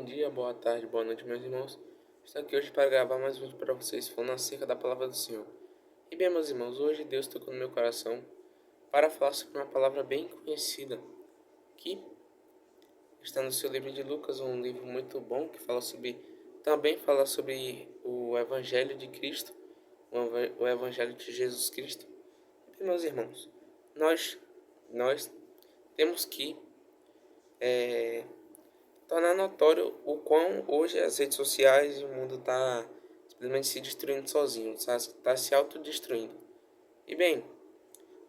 dia, boa tarde, boa noite, meus irmãos. Estou aqui hoje para gravar mais um vídeo para vocês falando acerca da palavra do Senhor. E bem, meus irmãos, hoje Deus tocou no meu coração para falar sobre uma palavra bem conhecida, que está no seu livro de Lucas, um livro muito bom que também fala sobre o Evangelho de Cristo, o Evangelho de Jesus Cristo. E bem, meus irmãos, nós temos que tornar notório o quão hoje as redes sociais e o mundo está simplesmente se destruindo sozinho, está se autodestruindo. E bem,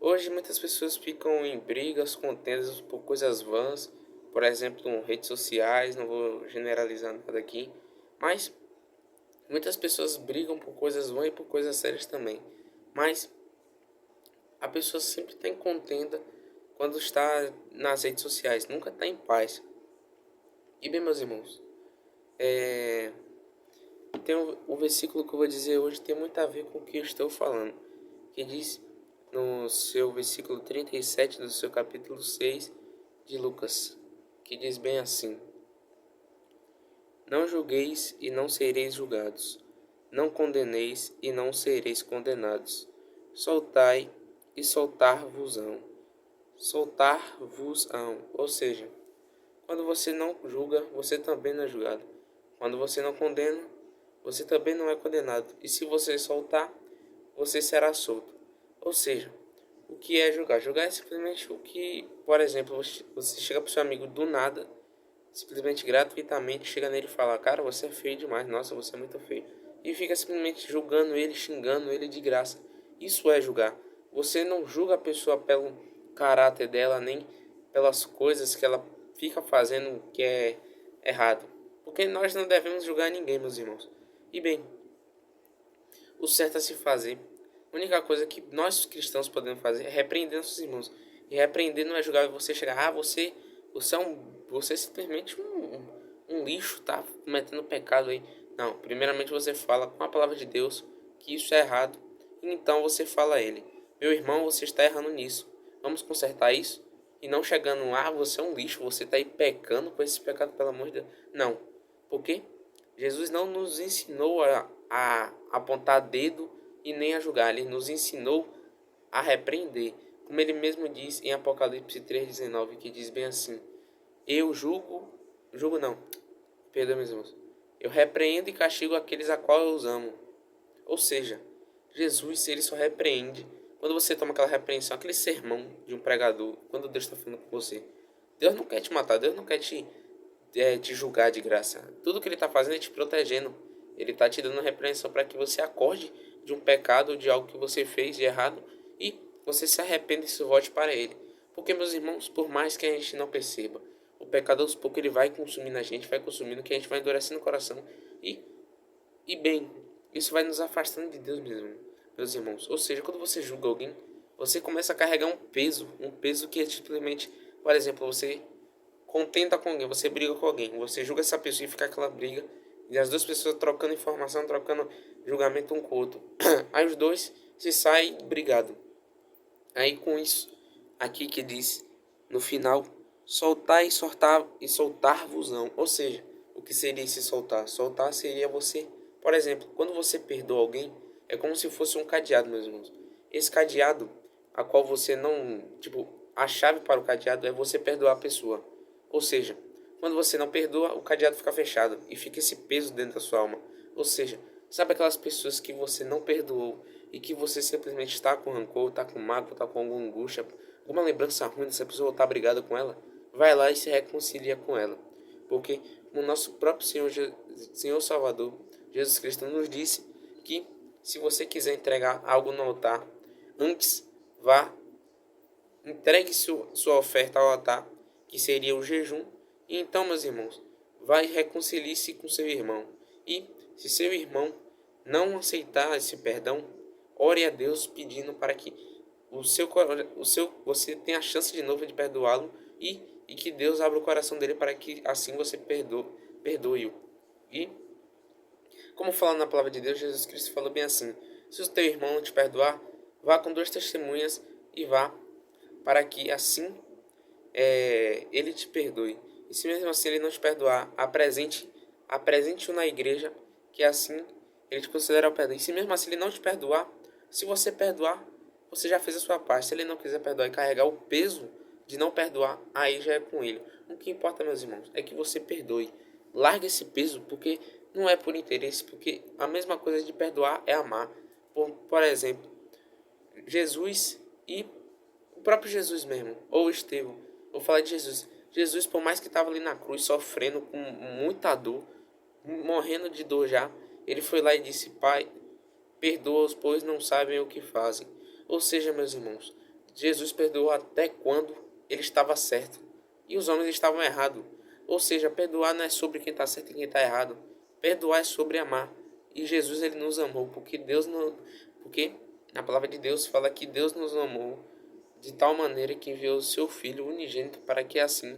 hoje muitas pessoas ficam em brigas, contendas por coisas vãs, por exemplo, redes sociais, não vou generalizar nada aqui, mas muitas pessoas brigam por coisas vãs e por coisas sérias também. Mas a pessoa sempre está em contenda quando está nas redes sociais, nunca está em paz. E bem, meus irmãos, o versículo que eu vou dizer hoje tem muito a ver com o que eu estou falando, que diz no seu versículo 37 do seu capítulo 6 de Lucas, que diz bem assim: Não julgueis e não sereis julgados, não condeneis e não sereis condenados, soltai e soltar-vos-ão, ou seja, quando você não julga, você também não é julgado. Quando você não condena, você também não é condenado. E se você soltar, você será solto. Ou seja, o que é julgar? Julgar é simplesmente o que, por exemplo, você chega para o seu amigo do nada, simplesmente gratuitamente, chega nele e fala: Cara, você é feio demais, nossa, você é muito feio. E fica simplesmente julgando ele, xingando ele de graça. Isso é julgar. Você não julga a pessoa pelo caráter dela, nem pelas coisas que ela fica fazendo que é errado. Porque nós não devemos julgar ninguém, meus irmãos. E bem, o certo a se fazer, a única coisa que nós cristãos podemos fazer é repreender nossos irmãos. E repreender não é julgar você chegar, você é simplesmente um lixo, tá cometendo pecado aí. Não, primeiramente você fala com a palavra de Deus que isso é errado. E então você fala a ele: Meu irmão, você está errando nisso. Vamos consertar isso? E não chegando, você é um lixo, você está aí pecando com esse pecado, pelo amor de Deus. Não. Por quê? Jesus não nos ensinou a apontar dedo e nem a julgar. Ele nos ensinou a repreender. Como ele mesmo diz em Apocalipse 3,19, que diz bem assim: Eu julgo não, perdão, meus irmãos. Eu repreendo e castigo aqueles a qual eu os amo. Ou seja, Jesus, ele só repreende quando você toma aquela repreensão, aquele sermão de um pregador, quando Deus está falando com você. Deus não quer te matar, Deus não quer te julgar de graça. Tudo que ele está fazendo é te protegendo. Ele está te dando repreensão para que você acorde de um pecado, de algo que você fez de errado e você se arrependa e se volte para ele. Porque, meus irmãos, por mais que a gente não perceba, o pecado aos poucos ele vai consumindo a gente, vai consumindo, que a gente vai endurecendo o coração e, e bem, isso vai nos afastando de Deus mesmo, meus irmãos. Ou seja, quando você julga alguém, você começa a carregar um peso que é simplesmente, por exemplo, você contenta com alguém, você briga com alguém, você julga essa pessoa e fica aquela briga, e as duas pessoas trocando informação, trocando julgamento um com o outro. Aí os dois se saem brigados. Aí com isso, aqui que diz no final, soltar e soltar-vos-ão. Ou seja, o que seria esse soltar? Soltar seria você, por exemplo, quando você perdoa alguém, é como se fosse um cadeado, meus irmãos. Esse cadeado, a qual você não, tipo, a chave para o cadeado é você perdoar a pessoa. Ou seja, quando você não perdoa, o cadeado fica fechado e fica esse peso dentro da sua alma. Ou seja, sabe aquelas pessoas que você não perdoou e que você simplesmente está com rancor, está com mágoa, está com alguma angústia, alguma lembrança ruim dessa pessoa ou está brigada com ela? Vai lá e se reconcilia com ela. Porque o nosso próprio Senhor Salvador, Jesus Cristo, nos disse que se você quiser entregar algo no altar, antes vá, entregue sua oferta ao altar, que seria o jejum. E então, meus irmãos, vai e reconcilie-se com seu irmão. E se seu irmão não aceitar esse perdão, ore a Deus pedindo para que você tenha a chance de novo de perdoá-lo e que Deus abra o coração dele para que assim você perdoe-o. E, como fala na palavra de Deus, Jesus Cristo falou bem assim: se o teu irmão não te perdoar, vá com duas testemunhas e vá para que assim ele te perdoe. E se mesmo assim ele não te perdoar, apresente-o na igreja, que assim ele te considera o perdão. E se mesmo assim ele não te perdoar, se você perdoar, você já fez a sua parte. Se ele não quiser perdoar e carregar o peso de não perdoar, aí já é com ele. O que importa, meus irmãos, é que você perdoe. Largue esse peso, porque não é por interesse, porque a mesma coisa de perdoar é amar. Por exemplo, Jesus e o próprio Jesus mesmo, ou Estevão. Vou falar de Jesus. Jesus, por mais que estava ali na cruz, sofrendo com muita dor, morrendo de dor já, ele foi lá e disse: Pai, perdoa-os, pois não sabem o que fazem. Ou seja, meus irmãos, Jesus perdoou até quando ele estava certo e os homens estavam errados. Ou seja, perdoar não é sobre quem está certo e quem está errado. Perdoar é sobre amar. E Jesus ele nos amou porque a palavra de Deus fala que Deus nos amou de tal maneira que enviou o seu Filho unigênito para que assim,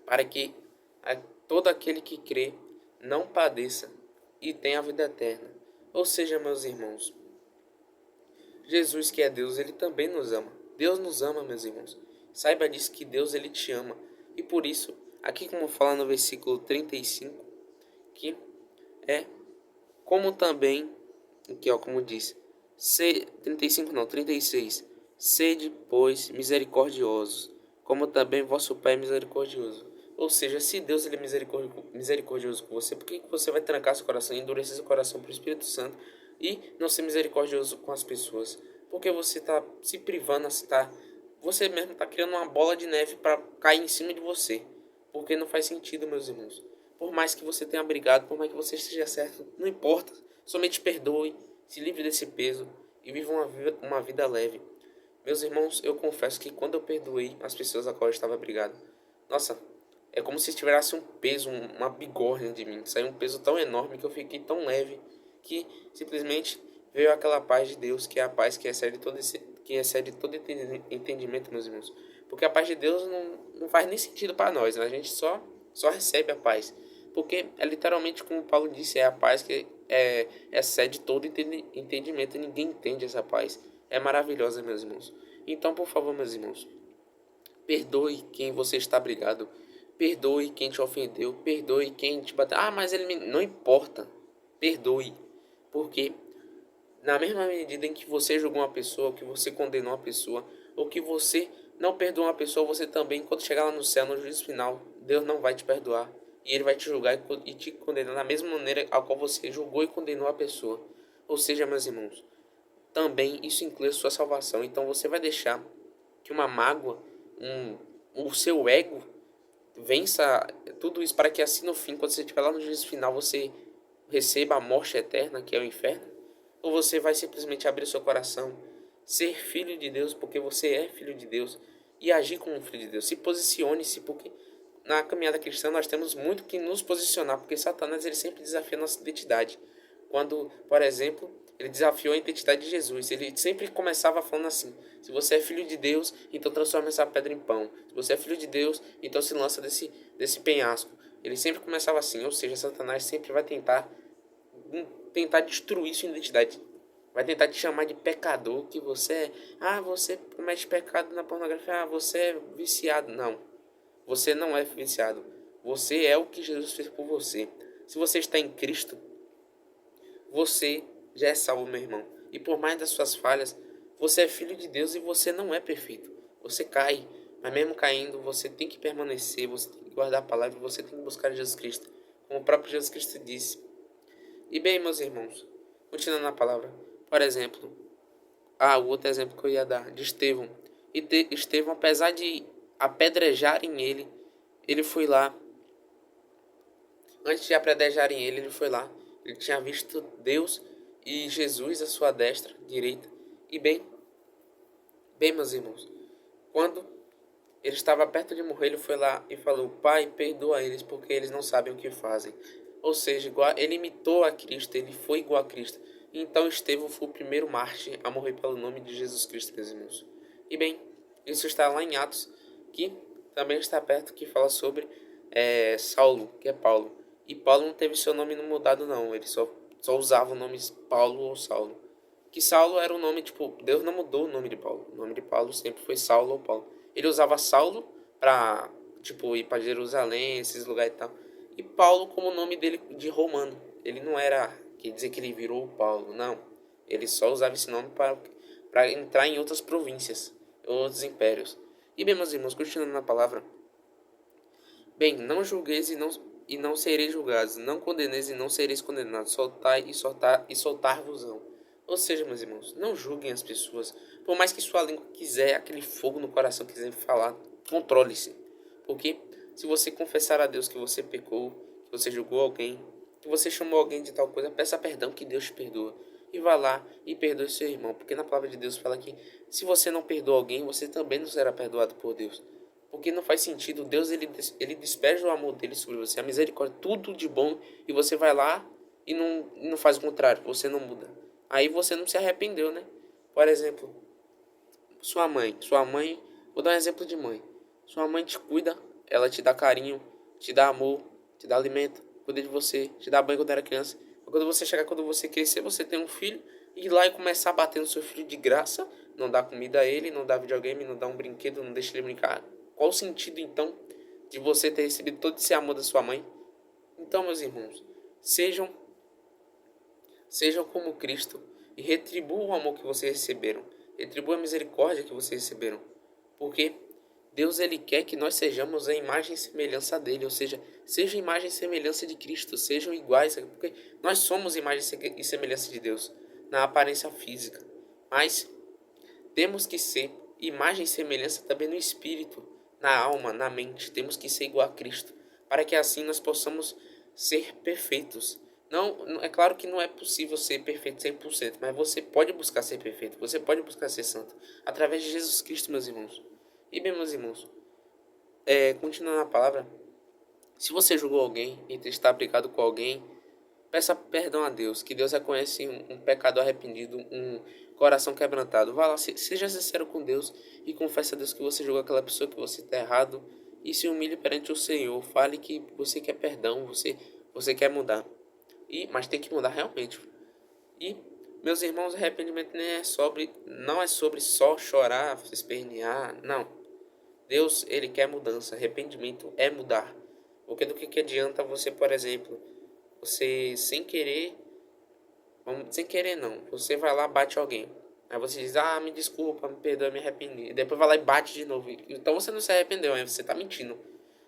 para que todo aquele que crê não padeça e tenha a vida eterna. Ou seja, meus irmãos, Jesus que é Deus, ele também nos ama. Deus nos ama, meus irmãos. Saiba disso que Deus ele te ama. E por isso, aqui como fala no versículo 35, que é como também, aqui ó, como diz, 35 não, 36. Sede, pois, misericordiosos, como também vosso Pai é misericordioso. Ou seja, se Deus ele é misericordioso com você, por que você vai trancar seu coração, endurecer seu coração para o Espírito Santo e não ser misericordioso com as pessoas? Porque você está se privando, você mesmo está criando uma bola de neve para cair em cima de você. Porque não faz sentido, meus irmãos. Por mais que você tenha brigado, por mais que você esteja certo, não importa. Somente perdoe, se livre desse peso e viva uma vida leve. Meus irmãos, eu confesso que quando eu perdoei as pessoas a qual eu estava brigado, nossa, é como se tivesse um peso, uma bigorna de mim. Saiu um peso tão enorme que eu fiquei tão leve que simplesmente veio aquela paz de Deus, que é a paz que excede todo entendimento, meus irmãos. Porque a paz de Deus não faz nem sentido para nós, né? A gente só recebe a paz. Porque é literalmente como Paulo disse, é a paz que excede todo entendimento. E ninguém entende essa paz. É maravilhosa, meus irmãos. Então, por favor, meus irmãos, perdoe quem você está brigado. Perdoe quem te ofendeu. Perdoe quem te bateu. Ah, mas não importa. Perdoe. Porque na mesma medida em que você julgou uma pessoa, que você condenou uma pessoa, ou que você não perdoou uma pessoa, você também, quando chegar lá no céu, no juízo final, Deus não vai te perdoar. E ele vai te julgar e te condenar da mesma maneira a qual você julgou e condenou a pessoa. Ou seja, meus irmãos, também isso inclui a sua salvação. Então você vai deixar que uma mágoa, o seu ego, vença tudo isso para que assim no fim, quando você estiver lá no juízo final, você receba a morte eterna, que é o inferno? Ou você vai simplesmente abrir seu coração, ser filho de Deus, porque você é filho de Deus, e agir como um filho de Deus? Se posicione-se, porque na caminhada cristã nós temos muito que nos posicionar, porque Satanás ele sempre desafia a nossa identidade. Quando, por exemplo, ele desafiou a identidade de Jesus, ele sempre começava falando assim: se você é filho de Deus, então transforma essa pedra em pão. Se você é filho de Deus, então se lança desse penhasco. Ele sempre começava assim, ou seja, Satanás sempre vai tentar destruir sua identidade. Vai tentar te chamar de pecador, que você comete pecado na pornografia, você é viciado. Não, você não é viciado. Você é o que Jesus fez por você. Se você está em Cristo, você já é salvo, meu irmão. E por mais das suas falhas, você é filho de Deus e você não é perfeito. Você cai, mas mesmo caindo, você tem que permanecer, você tem que guardar a palavra, você tem que buscar Jesus Cristo, como o próprio Jesus Cristo disse. E bem, meus irmãos, continuando na palavra, por exemplo, o outro exemplo que eu ia dar, de Estevão. Estevão, apesar de apedrejarem ele, ele foi lá. Antes de apedrejarem ele, ele foi lá. Ele tinha visto Deus e Jesus à sua destra, direita. E bem, meus irmãos, quando ele estava perto de morrer, ele foi lá e falou: Pai, perdoa eles, porque eles não sabem o que fazem. Ou seja, ele imitou a Cristo, ele foi igual a Cristo. Então Estevão foi o primeiro mártir a morrer pelo nome de Jesus Cristo, meus irmãos. E bem, isso está lá em Atos, que também está perto, que fala sobre Saulo, que é Paulo. E Paulo não teve seu nome mudado não, ele só usava o nome Paulo ou Saulo. Que Saulo era o nome, tipo, Deus não mudou o nome de Paulo. O nome de Paulo sempre foi Saulo ou Paulo. Ele usava Saulo para tipo, ir para Jerusalém, esses lugares e tal. E Paulo, como o nome dele de romano, ele não era, quer dizer que ele virou Paulo, não. Ele só usava esse nome para entrar em outras províncias, outros impérios. E bem, meus irmãos, continuando na palavra, bem, não julgueis e não sereis julgados, não condeneis e não sereis condenados, soltai e soltar-vos-ão. Ou seja, meus irmãos, não julguem as pessoas, por mais que sua língua quiser, aquele fogo no coração quiser falar, controle-se. Porque se você confessar a Deus que você pecou, que você julgou alguém, que você chamou alguém de tal coisa, peça perdão que Deus te perdoa. E vá lá e perdoe seu irmão, porque na palavra de Deus fala que se você não perdoa alguém, você também não será perdoado por Deus. Porque não faz sentido, Deus ele despeja o amor dele sobre você, a misericórdia, tudo de bom, e você vai lá e não faz o contrário, você não muda. Aí você não se arrependeu, né? Por exemplo, sua mãe, vou dar um exemplo de mãe. Sua mãe te cuida, ela te dá carinho, te dá amor, te dá alimento, cuida de você, te dá banho quando era criança. Quando você chegar, quando você crescer, você tem um filho, ir lá e começar a bater no seu filho de graça, não dá comida a ele, não dá videogame, não dá um brinquedo, não deixa ele brincar. Qual o sentido, então, de você ter recebido todo esse amor da sua mãe? Então, meus irmãos, sejam, sejam como Cristo e retribuam o amor que vocês receberam. Retribuam a misericórdia que vocês receberam. Porque Deus ele quer que nós sejamos a imagem e semelhança dele, ou seja, seja a imagem e semelhança de Cristo, sejam iguais, porque nós somos imagem e semelhança de Deus na aparência física, mas temos que ser imagem e semelhança também no espírito, na alma, na mente, temos que ser igual a Cristo, para que assim nós possamos ser perfeitos. Não, é claro que não é possível ser perfeito 100%, mas você pode buscar ser perfeito, você pode buscar ser santo, através de Jesus Cristo, meus irmãos. E bem, meus irmãos, continuando a palavra, se você julgou alguém e está brigado com alguém, peça perdão a Deus, que Deus reconhece um pecado arrependido, um coração quebrantado. Vá lá, seja sincero com Deus e confesse a Deus que você julgou aquela pessoa, que você está errado, e se humilhe perante o Senhor. Fale que você quer perdão, você quer mudar. Mas tem que mudar realmente. E, meus irmãos, arrependimento não é sobre só chorar, se espernear, não. Deus, ele quer mudança. Arrependimento é mudar. Porque do que adianta você, por exemplo, você sem querer não, você vai lá, bate alguém. Aí você diz, me desculpa, me perdoa, me arrependi. E depois vai lá e bate de novo. Então você não se arrependeu, aí você tá mentindo.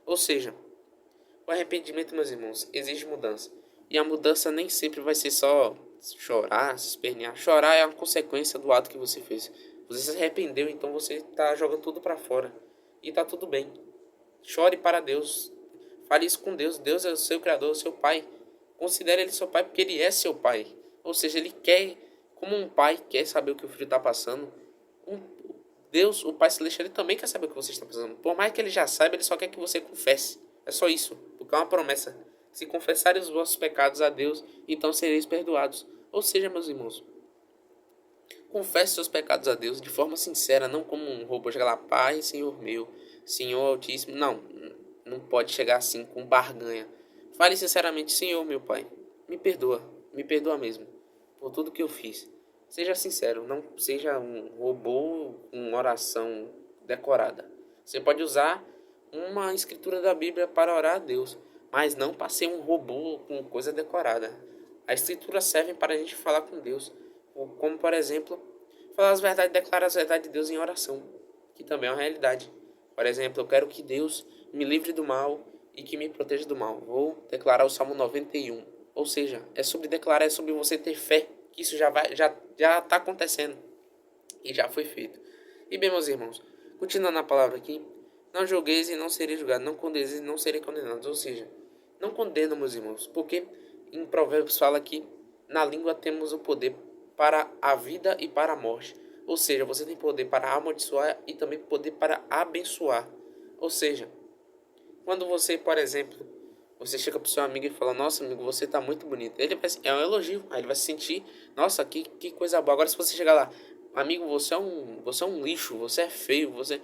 Ou seja, o arrependimento, meus irmãos, exige mudança. E a mudança nem sempre vai ser só chorar, se espernear. Chorar é uma consequência do ato que você fez. Você se arrependeu, então você tá jogando tudo pra fora. E tá tudo bem. Chore para Deus. Fale isso com Deus. Deus é o seu Criador, o seu Pai. Considere Ele seu Pai porque Ele é seu Pai. Ou seja, Ele quer, como um pai quer saber o que o filho está passando, um, Deus, o Pai Celestial, Ele também quer saber o que você está passando. Por mais que Ele já saiba, Ele só quer que você confesse. É só isso. Porque é uma promessa. Se confessarem os vossos pecados a Deus, então sereis perdoados. Ou seja, meus irmãos, confesse seus pecados a Deus de forma sincera, não como um robô chegar lá, Pai, Senhor meu, Senhor Altíssimo. Não, não pode chegar assim com barganha. Fale sinceramente, Senhor meu Pai, me perdoa mesmo, por tudo que eu fiz. Seja sincero, não seja um robô com uma oração decorada. Você pode usar uma escritura da Bíblia para orar a Deus, mas não para ser um robô com coisa decorada. As escrituras servem para a gente falar com Deus, como por exemplo, falar as verdades, declarar as verdades de Deus em oração, que também é uma realidade. Por exemplo, eu quero que Deus me livre do mal e que me proteja do mal. Vou declarar o Salmo 91. Ou seja, é sobre declarar, é sobre você ter fé, que isso já está acontecendo e já foi feito. E bem, meus irmãos, continuando na palavra aqui, não julgueis e não sereis julgados, não condeneis e não sereis condenados. Ou seja, não condenam, meus irmãos, porque em Provérbios fala que na língua temos o poder para a vida e para a morte. Ou seja, você tem poder para amaldiçoar e também poder para abençoar. Ou seja, quando você, por exemplo, você chega pro seu amigo e fala, nossa amigo, você tá muito bonito. Ele vai, é um elogio, aí ele vai se sentir, nossa, que coisa boa. Agora se você chegar lá, amigo, você é um lixo, você é feio, você...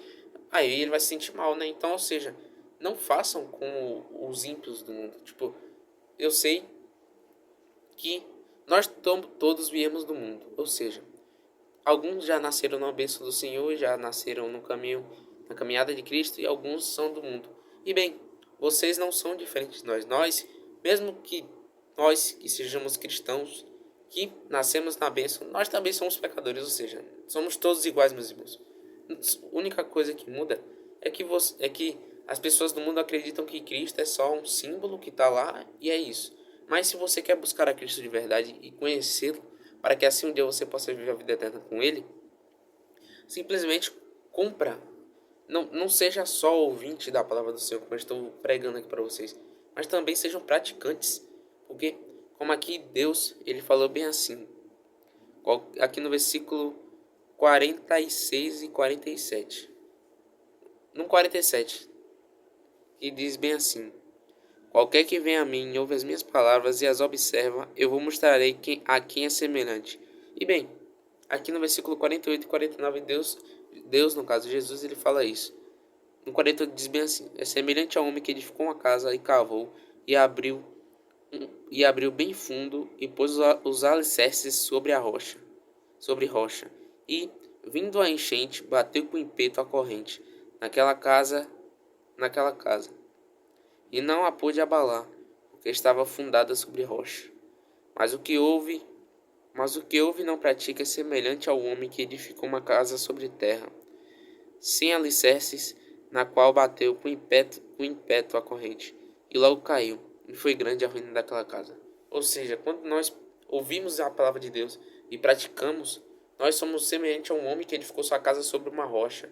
Aí ele vai se sentir mal, né? Então, ou seja, não façam como os ímpios do mundo. Tipo, eu sei que nós todos viemos do mundo. Ou seja, alguns já nasceram na bênção do Senhor, já nasceram no caminho na caminhada de Cristo e alguns são do mundo. E bem, vocês não são diferentes de nós. Mesmo que nós que sejamos cristãos, que nascemos na bênção, nós também somos pecadores, ou seja, somos todos iguais, meus irmãos. A única coisa que muda é que as pessoas do mundo acreditam que Cristo é só um símbolo que está lá e é isso. Mas se você quer buscar a Cristo de verdade e conhecê-lo, para que assim um dia você possa viver a vida eterna com Ele, simplesmente cumpra. Não seja só ouvinte da palavra do Senhor, como eu estou pregando aqui para vocês, mas também sejam praticantes. Porque, como aqui Deus, ele falou bem assim, aqui no versículo 46 e 47. No 47, que diz bem assim: qualquer que vem a mim e ouve as minhas palavras e as observa, eu vos mostrarei a quem é semelhante. E bem, aqui no versículo 48 e 49, Deus, no caso Jesus, ele fala isso. No 48 diz bem assim: é semelhante ao homem que edificou uma casa e cavou e abriu bem fundo e pôs os alicerces sobre rocha. E, vindo a enchente, bateu com impeto a corrente naquela casa, e não a pôde abalar, porque estava fundada sobre rocha. Mas o que houve e não pratica é semelhante ao homem que edificou uma casa sobre terra, sem alicerces, na qual bateu com impeto a corrente, e logo caiu, e foi grande a ruína daquela casa. Ou seja, quando nós ouvimos a palavra de Deus e praticamos, nós somos semelhantes a um homem que edificou sua casa sobre uma rocha.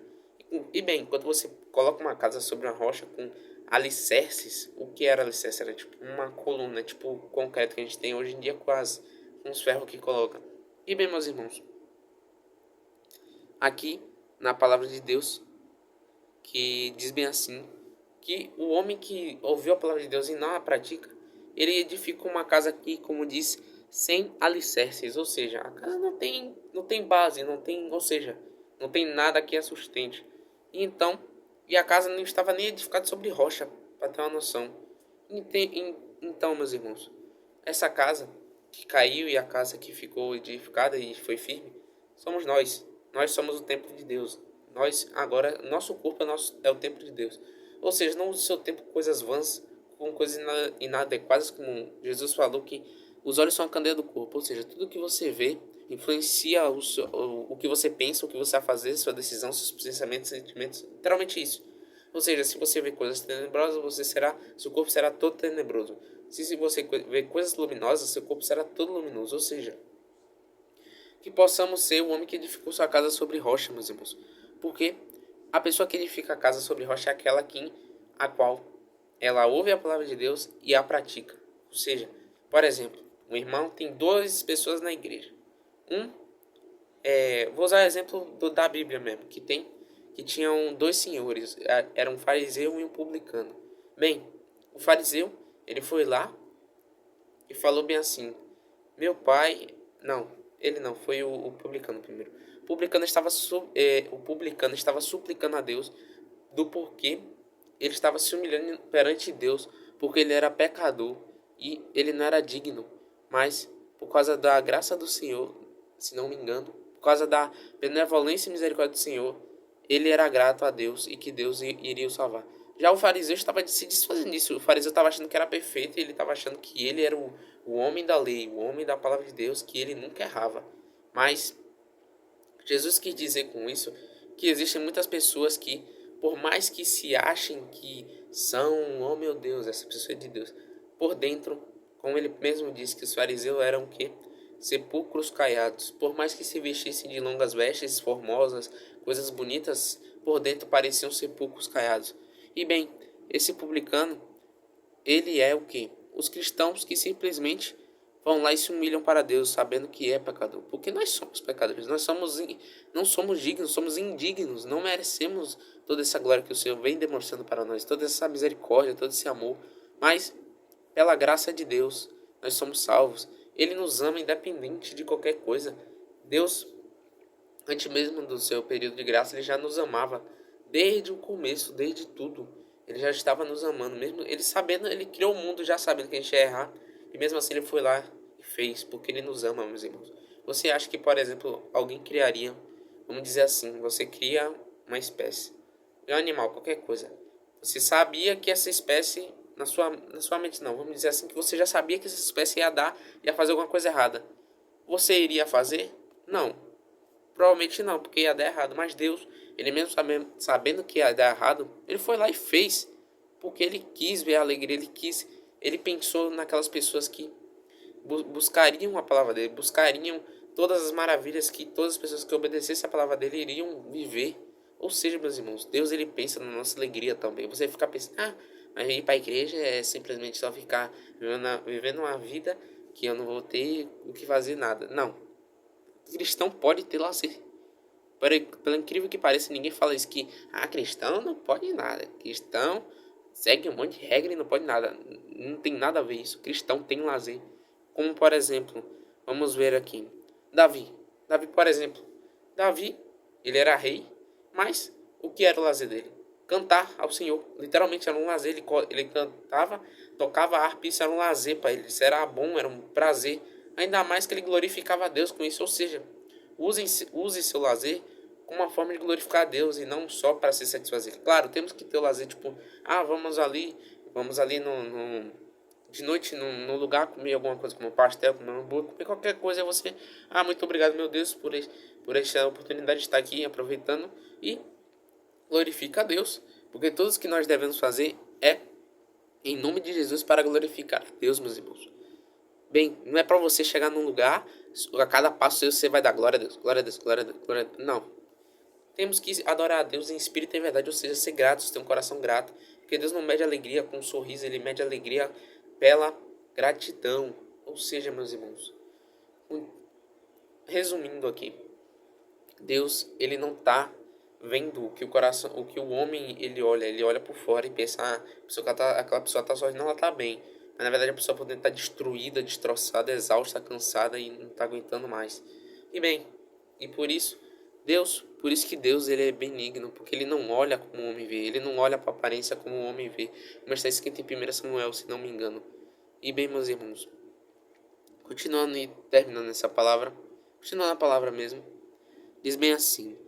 E bem, quando você coloca uma casa sobre uma rocha com alicerces, o que era alicerce? Era tipo uma coluna, tipo o concreto que a gente tem hoje em dia quase, com os ferros que coloca. E bem, meus irmãos, aqui na palavra de Deus, que diz bem assim, que o homem que ouviu a palavra de Deus e não a pratica, ele edifica uma casa aqui, como diz, sem alicerces, ou seja, a casa não tem base, ou seja, não tem nada que a sustente. E a casa não estava nem edificada sobre rocha, para ter uma noção. Então, meus irmãos, essa casa que caiu e a casa que ficou edificada e foi firme, somos nós. Nós somos o templo de Deus. Nosso corpo é o templo de Deus. Ou seja, não use seu tempo com coisas vãs, com coisas inadequadas, como Jesus falou que os olhos são a candeia do corpo. Ou seja, tudo que você vê influencia o que você pensa, o que você vai fazer, sua decisão, seus pensamentos, sentimentos. Literalmente isso. Ou seja, se você vê coisas tenebrosas, seu corpo será todo tenebroso. Se você vê coisas luminosas, seu corpo será todo luminoso. Ou seja, que possamos ser o homem que edificou sua casa sobre rocha, meus irmãos. Porque a pessoa que edifica a casa sobre rocha é aquela a qual ela ouve a palavra de Deus e a pratica. Ou seja, por exemplo, um irmão tem duas pessoas na igreja. Vou usar o exemplo da Bíblia mesmo, que tinham dois senhores, era um fariseu e um publicano. Bem, o fariseu, ele foi lá e falou bem assim: meu pai, não, ele não, foi o publicano primeiro. O publicano estava suplicando a Deus do porquê ele estava se humilhando perante Deus, porque ele era pecador e ele não era digno, mas por causa da graça do Senhor, se não me engano, por causa da benevolência e misericórdia do Senhor, ele era grato a Deus e que Deus iria o salvar. Já o fariseu estava se desfazendo disso. O fariseu estava achando que era perfeito e ele estava achando que ele era o homem da lei, o homem da palavra de Deus, que ele nunca errava. Mas Jesus quis dizer com isso que existem muitas pessoas que, por mais que se achem que são, oh meu Deus, essa pessoa é de Deus, por dentro, como ele mesmo disse, que os fariseus eram o quê? Sepulcros caiados. Por mais que se vestissem de longas vestes formosas, coisas bonitas, por dentro pareciam sepulcros caiados. E bem, esse publicano, ele é o quê? Os cristãos que simplesmente vão lá e se humilham para Deus, sabendo que é pecador. Porque nós somos pecadores, não somos dignos, somos indignos, não merecemos toda essa glória que o Senhor vem demonstrando para nós, toda essa misericórdia, todo esse amor. Mas, pela graça de Deus, nós somos salvos. Ele nos ama independente de qualquer coisa. Deus, antes mesmo do seu período de graça, ele já nos amava. Desde o começo, desde tudo. Ele já estava nos amando. Mesmo ele sabendo, ele criou o mundo já sabendo que a gente ia errar. E mesmo assim ele foi lá e fez. Porque ele nos ama, meus irmãos. Você acha que, por exemplo, alguém criaria, vamos dizer assim, você cria uma espécie. é um animal, qualquer coisa. Você sabia que essa espécie, na sua mente não, vamos dizer assim, que você já sabia que essa espécie ia fazer alguma coisa errada. Você iria fazer? Não. Provavelmente não, porque ia dar errado. Mas Deus, ele mesmo sabendo que ia dar errado, ele foi lá e fez. Porque ele quis ver a alegria, ele pensou naquelas pessoas que buscariam a palavra dele, buscariam todas as maravilhas que todas as pessoas que obedecessem a palavra dele iriam viver. Ou seja, meus irmãos, Deus ele pensa na nossa alegria também. Você fica pensando, mas ir para a igreja é simplesmente só ficar vivendo uma vida que eu não vou ter o que fazer nada. Não. O cristão pode ter lazer. Pelo incrível que pareça, ninguém fala isso que cristão não pode nada. Cristão segue um monte de regra e não pode nada. Não tem nada a ver isso. Cristão tem lazer. Como por exemplo, vamos ver aqui. Davi. Davi, por exemplo. Davi, ele era rei, mas o que era o lazer dele? Cantar ao Senhor. Literalmente era um lazer. Ele cantava, tocava harpa, isso era um lazer para ele. Isso era bom, era um prazer. Ainda mais que ele glorificava a Deus com isso. Ou seja, use seu lazer como uma forma de glorificar a Deus e não só para se satisfazer. Claro, temos que ter o lazer, tipo, vamos ali de noite no lugar comer alguma coisa, como pastel, comer um hambúrguer, comer qualquer coisa. Você, muito obrigado, meu Deus, por esta oportunidade de estar aqui aproveitando e glorifica a Deus, porque tudo que nós devemos fazer é em nome de Jesus para glorificar a Deus, meus irmãos. Bem, não é para você chegar num lugar, a cada passo você vai dar glória a Deus, glória a Deus, glória a Deus, glória a Deus. Não. Temos que adorar a Deus em espírito e em verdade, ou seja, ser gratos, ter um coração grato. Porque Deus não mede alegria com um sorriso, ele mede alegria pela gratidão. Ou seja, meus irmãos, resumindo aqui, Deus, ele não está vendo o que o homem ele olha por fora e pensa, aquela pessoa tá sorrindo, ela tá bem. Mas na verdade a pessoa pode estar destruída, destroçada, exausta, cansada e não está aguentando mais. E bem, e por isso que Deus ele é benigno, porque ele não olha como o homem vê, ele não olha para a aparência como o homem vê, como está escrito em 1 Samuel, se não me engano. E bem, meus irmãos, continuando e terminando essa palavra, continuando a palavra mesmo, diz bem assim: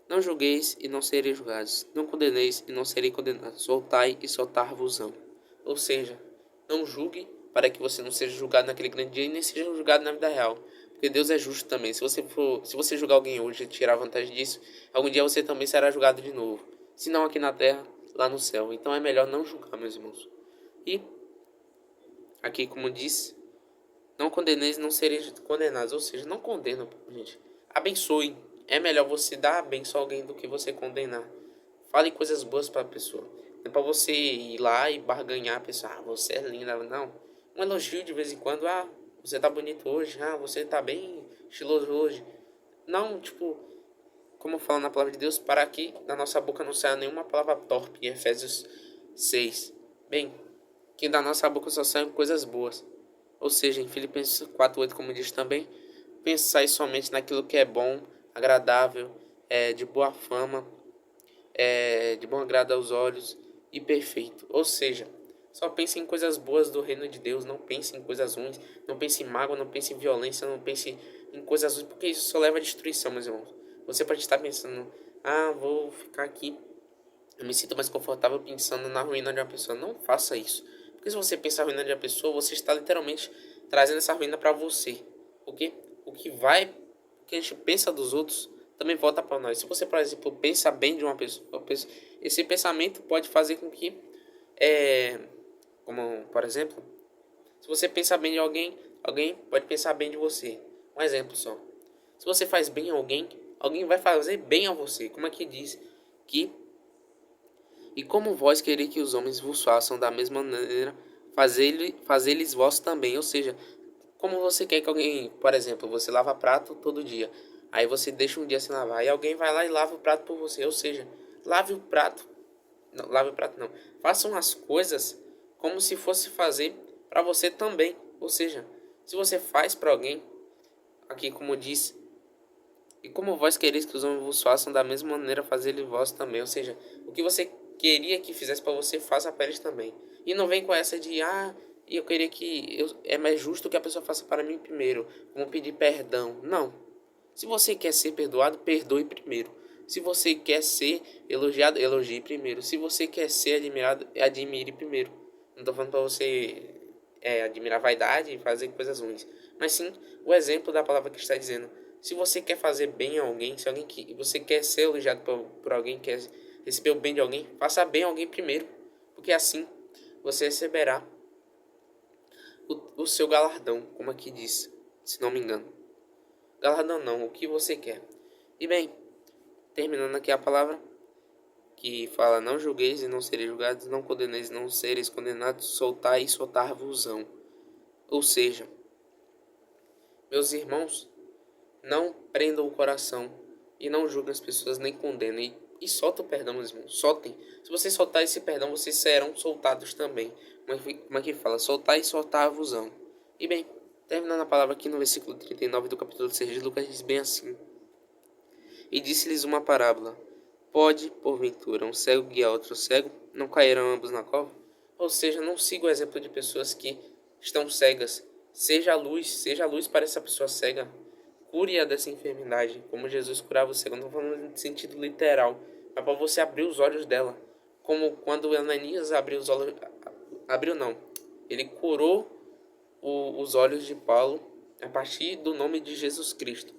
não julgueis e não sereis julgados, não condeneis e não sereis condenados, soltai e soltar-vos-ão. Ou seja, não julgue para que você não seja julgado naquele grande dia e nem seja julgado na vida real. Porque Deus é justo também. Se você julgar alguém hoje e tirar vantagem disso, algum dia você também será julgado de novo. Se não aqui na terra, lá no céu. Então é melhor não julgar, meus irmãos. E aqui, como disse, não condeneis, não sereis condenados. Ou seja, não condena, gente. Abençoe. É melhor você dar a benção a alguém do que você condenar. Fale coisas boas para a pessoa. Não é para você ir lá e barganhar a pessoa. Você é linda. Não. Um elogio de vez em quando. Você tá bonito hoje. Você tá bem estiloso hoje. Não, tipo, como fala na palavra de Deus, para que da nossa boca não saia nenhuma palavra torpe. Em Efésios 6. Bem, que da nossa boca só saiam coisas boas. Ou seja, em Filipenses 4:8, como diz também, pensai somente naquilo que é bom, agradável, de boa fama, de bom agrado aos olhos e perfeito. Ou seja, só pense em coisas boas do reino de Deus, não pense em coisas ruins, não pense em mágoa, não pense em violência, não pense em coisas ruins, porque isso só leva à destruição, meus irmãos. Você pode estar pensando, vou ficar aqui, eu me sinto mais confortável pensando na ruína de uma pessoa. Não faça isso. Porque se você pensar na ruína de uma pessoa, você está literalmente trazendo essa ruína para você. Porque o que a gente pensa dos outros também volta para nós. Se você, por exemplo, pensa bem de uma pessoa, esse pensamento pode fazer com que, como por exemplo, se você pensa bem de alguém pode pensar bem de você. Um exemplo só. Se você faz bem a alguém vai fazer bem a você. Como é que diz? Que e como vós quereis que os homens vos façam da mesma maneira, fazer-lhes vós também. Ou seja, como você quer que alguém, por exemplo, você lava prato todo dia, aí você deixa um dia sem lavar, e alguém vai lá e lava o prato por você. Ou seja, lave o prato não. Façam as coisas como se fosse fazer para você também. Ou seja, se você faz para alguém, aqui como diz, e como vós quereis que os homens vos façam da mesma maneira, fazer-lhe vós também. Ou seja, o que você queria que fizesse para você, faça para eles também. E não vem com essa de, eu queria é mais justo que a pessoa faça para mim primeiro, como pedir perdão. Não. Se você quer ser perdoado, perdoe primeiro. Se você quer ser elogiado, elogie primeiro. Se você quer ser admirado, admire primeiro. Não tô falando para você admirar a vaidade e fazer coisas ruins, mas sim o exemplo da palavra que está dizendo. Se você quer fazer bem a alguém, se alguém que você quer ser elogiado por alguém, quer receber o bem de alguém, faça bem a alguém primeiro, porque assim você receberá o seu galardão, como aqui diz, se não me engano. Galardão não, o que você quer. E bem, terminando aqui a palavra que fala: não julgueis e não sereis julgados, não condeneis e não sereis condenados, soltai e soltar-vos-ão. Ou seja, meus irmãos, não prendam o coração e não julguem as pessoas nem condenem. E solta o perdão, meus irmãos. Soltem. Se vocês soltarem esse perdão, vocês serão soltados também. Como é que fala? Soltar e soltar-vos-ão. E bem, terminando a palavra aqui no versículo 39 do capítulo 6 de Lucas, diz bem assim: e disse-lhes uma parábola: pode, porventura, um cego guiar outro cego? Não cairão ambos na cova? Ou seja, não siga o exemplo de pessoas que estão cegas. Seja a luz para essa pessoa cega. Cure-a dessa enfermidade, como Jesus curava o cego. Não estou falando no sentido literal, mas para você abrir os olhos dela. Como quando Ananias abriu os olhos. Abriu não. Ele curou os olhos de Paulo a partir do nome de Jesus Cristo.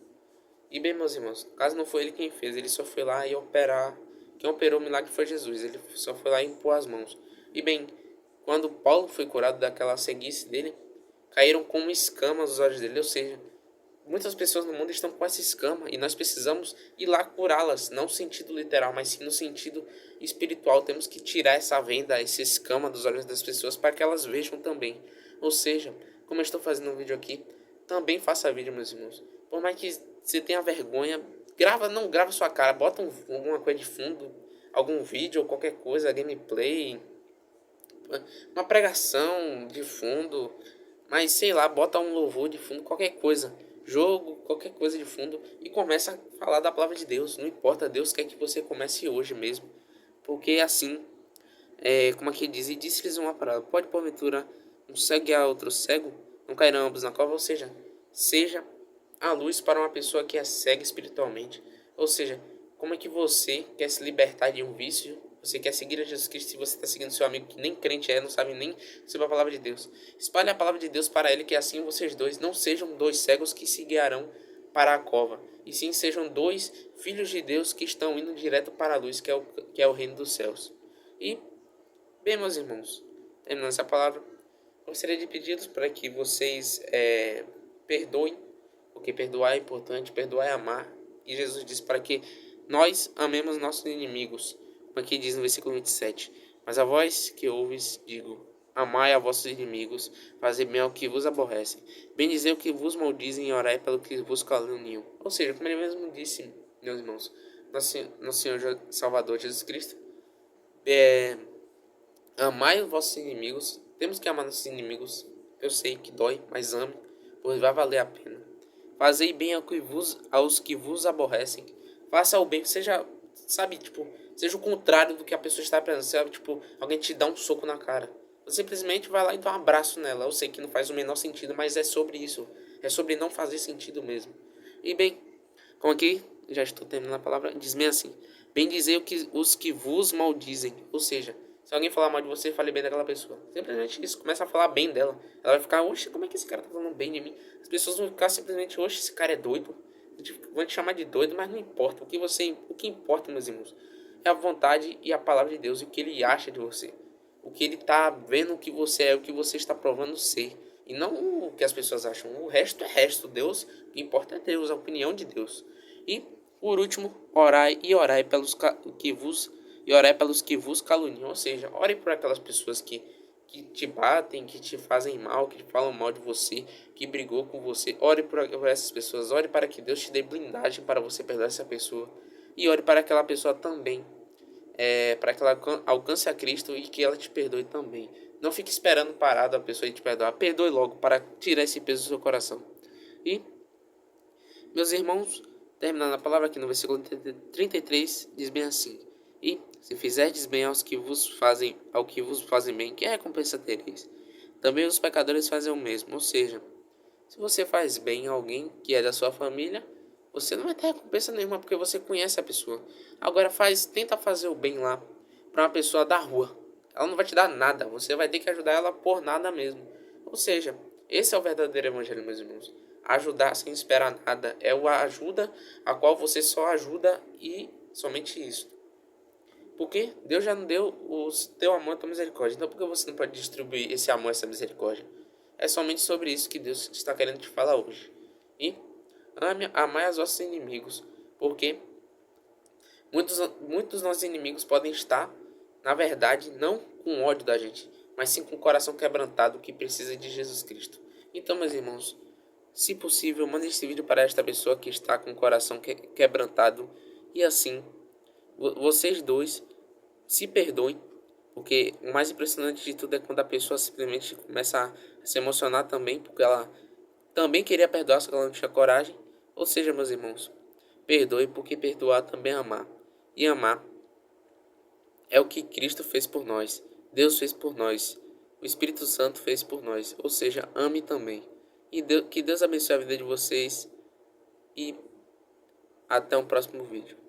E bem, meus irmãos, caso não foi ele quem fez, ele só foi lá e operar. Quem operou o milagre foi Jesus. Ele só foi lá e impor as mãos. E bem, quando Paulo foi curado daquela ceguice dele, caíram como escamas os olhos dele. Ou seja, muitas pessoas no mundo estão com essa escama e nós precisamos ir lá curá-las. Não no sentido literal, mas sim no sentido espiritual. Temos que tirar essa venda, essa escama dos olhos das pessoas para que elas vejam também. Ou seja, como eu estou fazendo um vídeo aqui, também faça vídeo, meus irmãos. Por mais que você tenha vergonha, não grava sua cara, bota alguma coisa de fundo, algum vídeo ou qualquer coisa, gameplay, uma pregação de fundo, mas sei lá, bota um louvor de fundo, qualquer coisa, jogo, qualquer coisa de fundo e começa a falar da palavra de Deus. Não importa, Deus quer que você comece hoje mesmo, porque assim, como aqui diz, e disse-lhes uma parábola: pode porventura um cego guiar outro cego? Não cairão ambos na cova? Ou seja, seja a luz para uma pessoa que é cega espiritualmente. Ou seja, como é que você quer se libertar de um vício? Você quer seguir a Jesus Cristo se você está seguindo seu amigo que nem crente não sabe nem sobre a palavra de Deus. Espalhe a palavra de Deus para ele, que assim vocês dois não sejam dois cegos que se guiarão para a cova, e sim sejam dois filhos de Deus que estão indo direto para a luz, que é o reino dos céus. E, bem, meus irmãos, terminando essa palavra, gostaria de pedi-los para que vocês perdoem, porque perdoar é importante, perdoar é amar. E Jesus disse para que nós amemos nossos inimigos, como aqui diz no versículo 27. Mas a vós que ouves, digo: amai a vossos inimigos, fazei bem ao que vos aborrecem, bendizei o que vos maldizem e orai pelo que vos caluniam. Ou seja, como ele mesmo disse, meus irmãos, nosso Senhor Salvador Jesus Cristo, amai os vossos inimigos. Temos que amar nossos inimigos. Eu sei que dói, mas ame, pois vai valer a pena. Fazei bem aos que vos aborrecem. Faça o bem, seja, sabe, tipo, seja o contrário do que a pessoa está pensando. Sabe, tipo, alguém te dá um soco na cara. Você simplesmente vai lá e dá um abraço nela. Eu sei que não faz o menor sentido, mas é sobre isso. É sobre não fazer sentido mesmo. E bem, como aqui, já estou terminando a palavra, diz bem assim: bendizei os que vos maldizem. Ou seja, se alguém falar mal de você, fale bem daquela pessoa. Simplesmente isso. Começa a falar bem dela. Ela vai ficar: oxe, como é que esse cara tá falando bem de mim? As pessoas vão ficar simplesmente: oxe, esse cara é doido. Vão te chamar de doido, mas não importa. O que importa, meus irmãos, é a vontade e a palavra de Deus e o que ele acha de você. O que ele tá vendo que você é, o que você está provando ser. E não o que as pessoas acham. O resto é resto. Deus, o que importa é Deus, a opinião de Deus. E, por último, orai pelos que vos caluniam. Ou seja, ore por aquelas pessoas que te batem, que te fazem mal, que falam mal de você, que brigou com você. Ore por essas pessoas. Ore para que Deus te dê blindagem para você perdoar essa pessoa. E ore para aquela pessoa também. Para que ela alcance a Cristo e que ela te perdoe também. Não fique esperando parado a pessoa te perdoar. Perdoe logo para tirar esse peso do seu coração. E, meus irmãos, terminando a palavra aqui no versículo 33, diz bem assim: e se fizerdes bem ao que vos fazem bem, que recompensa tereis? Também os pecadores fazem o mesmo. Ou seja, se você faz bem a alguém que é da sua família, você não vai ter recompensa nenhuma porque você conhece a pessoa. Agora tenta fazer o bem lá para uma pessoa da rua. Ela não vai te dar nada, você vai ter que ajudar ela por nada mesmo. Ou seja, esse é o verdadeiro evangelho, meus irmãos. Ajudar sem esperar nada é a ajuda a qual você só ajuda e somente isso. Porque Deus já não deu o teu amor e a tua misericórdia. Então por que você não pode distribuir esse amor e essa misericórdia? É somente sobre isso que Deus está querendo te falar hoje. E amai os vossos inimigos. Porque muitos dos nossos inimigos podem estar, na verdade, não com ódio da gente, mas sim com o coração quebrantado que precisa de Jesus Cristo. Então, meus irmãos, se possível, mande esse vídeo para esta pessoa que está com o coração quebrantado. E assim, vocês dois se perdoem. Porque o mais impressionante de tudo é quando a pessoa simplesmente começa a se emocionar também, porque ela também queria perdoar, só que ela não tinha coragem. Ou seja, meus irmãos, perdoe, porque perdoar também é amar. E amar é o que Cristo fez por nós. Deus fez por nós. O Espírito Santo fez por nós. Ou seja, ame também. E que Deus abençoe a vida de vocês. E até o próximo vídeo.